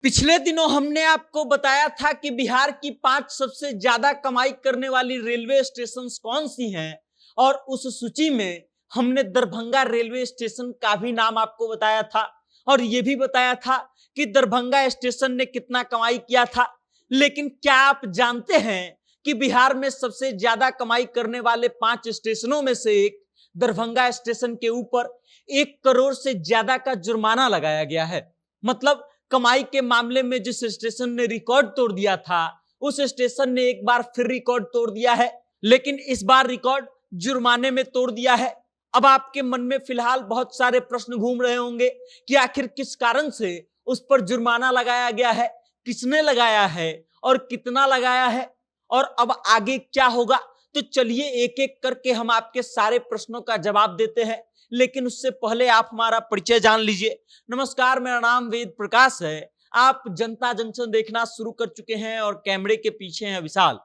पिछले दिनों हमने आपको बताया था कि बिहार की 5 सबसे ज्यादा कमाई करने वाली रेलवे स्टेशन कौन सी हैं और उस सूची में हमने दरभंगा रेलवे स्टेशन का भी नाम आपको बताया था और यह भी बताया था कि दरभंगा स्टेशन ने कितना कमाई किया था। लेकिन क्या आप जानते हैं कि बिहार में सबसे ज्यादा कमाई करने वाले 5 स्टेशनों में से एक दरभंगा स्टेशन के ऊपर 1 करोड़ से ज्यादा का जुर्माना लगाया गया है। मतलब कमाई के मामले में जिस स्टेशन ने रिकॉर्ड तोड़ दिया था उस स्टेशन ने एक बार फिर रिकॉर्ड तोड़ दिया है, लेकिन इस बार रिकॉर्ड जुर्माने में तोड़ दिया है। अब आपके मन में फिलहाल बहुत सारे प्रश्न घूम रहे होंगे कि आखिर किस कारण से उस पर जुर्माना लगाया गया है, किसने लगाया है और कितना लगाया है और अब आगे क्या होगा। तो चलिए एक एक करके हम आपके सारे प्रश्नों का जवाब देते हैं, लेकिन उससे पहले आप हमारा परिचय जान लीजिए। नमस्कार, मेरा नाम वेद प्रकाश है। आप जनता जंक्शन देखना शुरू कर चुके हैं और कैमरे के पीछे हैं विशाल।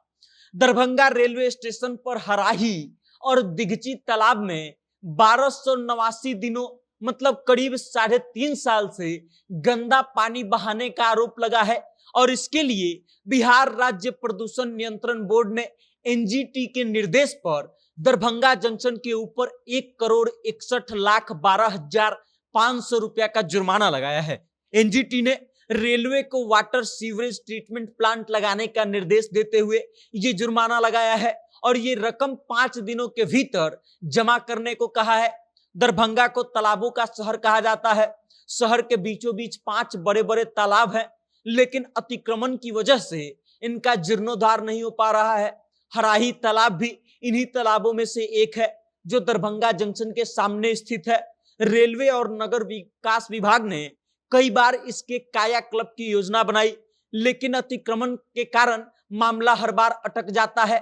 दरभंगा रेलवे स्टेशन पर हराही और दिघची तालाब में 1289 दिनों मतलब करीब 3.5 साल से गंदा पानी बहाने का आरोप लगा है और इसके लिए बिहार राज्य प्रदूषण नियंत्रण बोर्ड ने एनजीटी के निर्देश पर दरभंगा जंक्शन के ऊपर 1,61,12,500 रुपया का जुर्माना लगाया है। एनजीटी ने रेलवे को वाटर सीवरेज ट्रीटमेंट प्लांट लगाने का निर्देश देते हुए ये जुर्माना लगाया है और ये रकम 5 दिनों के भीतर जमा करने को कहा है। दरभंगा को तालाबों का शहर कहा जाता है। शहर के बीचों बीच 5 बड़े बड़े तालाब हैं, लेकिन अतिक्रमण की वजह से इनका जीर्णोद्धार नहीं हो पा रहा है। हराही तालाब भी इन्हीं तालाबों में से एक है जो दरभंगा जंक्शन के सामने स्थित है। रेलवे और नगर विकास विभाग ने कई बार इसके कायाकल्प की योजना बनाई, लेकिन अतिक्रमण के कारण मामला हर बार अटक जाता है।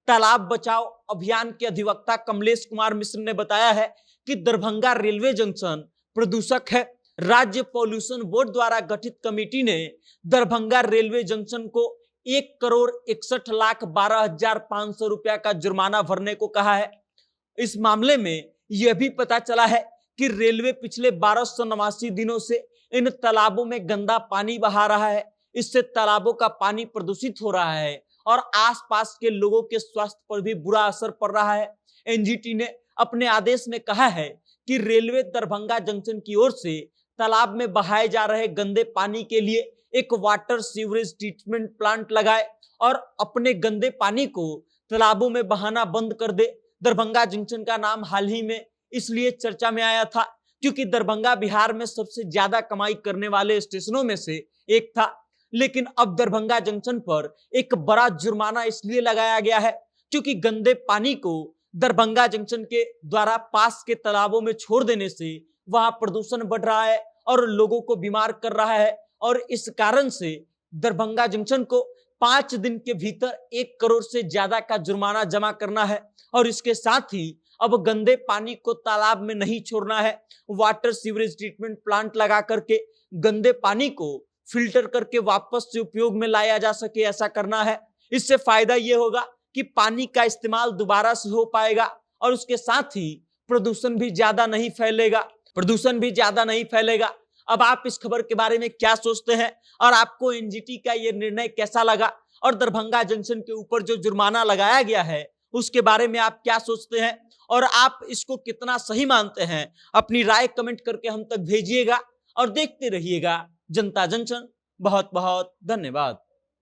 तालाब बचाओ अभियान के अधिवक्ता कमलेश कुमार मिश्र ने बताया है कि दरभंगा रेलवे जंक्शन प्रदूषक है। राज्य पॉल्यूशन बोर्ड द्वारा गठित कमेटी ने दरभंगा रेलवे जंक्शन को 1,61,12,500 रुपया का जुर्माना भरने को कहा है। इस मामले में यह भी पता चला है कि रेलवे पिछले 1289 दिनों से इन तालाबों में गंदा पानी बहा रहा है। इससे तालाबों का पानी प्रदूषित हो रहा है और आसपास के लोगों के स्वास्थ्य पर भी बुरा असर पड़ रहा है। एनजीटी ने अपने आदेश में कहा है कि रेलवे दरभंगा जंक्शन की ओर से तालाब में बहाए जा रहे गंदे पानी के लिए एक वाटर सीवरेज ट्रीटमेंट प्लांट लगाए और अपने गंदे पानी को तालाबों में बहाना बंद कर दे। दरभंगा जंक्शन का नाम हाल ही में इसलिए चर्चा में आया था क्योंकि दरभंगा बिहार में सबसे ज्यादा कमाई करने वाले स्टेशनों में से एक था। लेकिन अब दरभंगा जंक्शन पर एक बड़ा जुर्माना इसलिए लगाया गया है क्योंकि गंदे पानी को दरभंगा जंक्शन के द्वारा पास के तालाबों में छोड़ देने से वहां प्रदूषण बढ़ रहा है और लोगों को बीमार कर रहा है और इस कारण से दरभंगा जंक्शन को 5 दिन के भीतर 1 करोड़ से ज्यादा का जुर्माना जमा करना है और इसके साथ ही अब गंदे पानी को तालाब में नहीं छोड़ना है। वाटर सीवरेज ट्रीटमेंट प्लांट लगा करके गंदे पानी को फिल्टर करके वापस से उपयोग में लाया जा सके, ऐसा करना है। इससे फायदा यह होगा कि पानी का इस्तेमाल दोबारा से हो पाएगा और उसके साथ ही प्रदूषण भी ज्यादा नहीं फैलेगा। अब आप इस खबर के बारे में क्या सोचते हैं और आपको एनजीटी का यह निर्णय कैसा लगा और दरभंगा जंक्शन के ऊपर जो जुर्माना लगाया गया है उसके बारे में आप क्या सोचते हैं और आप इसको कितना सही मानते हैं? अपनी राय कमेंट करके हम तक भेजिएगा और देखते रहिएगा जनता जंक्शन। बहुत बहुत धन्यवाद।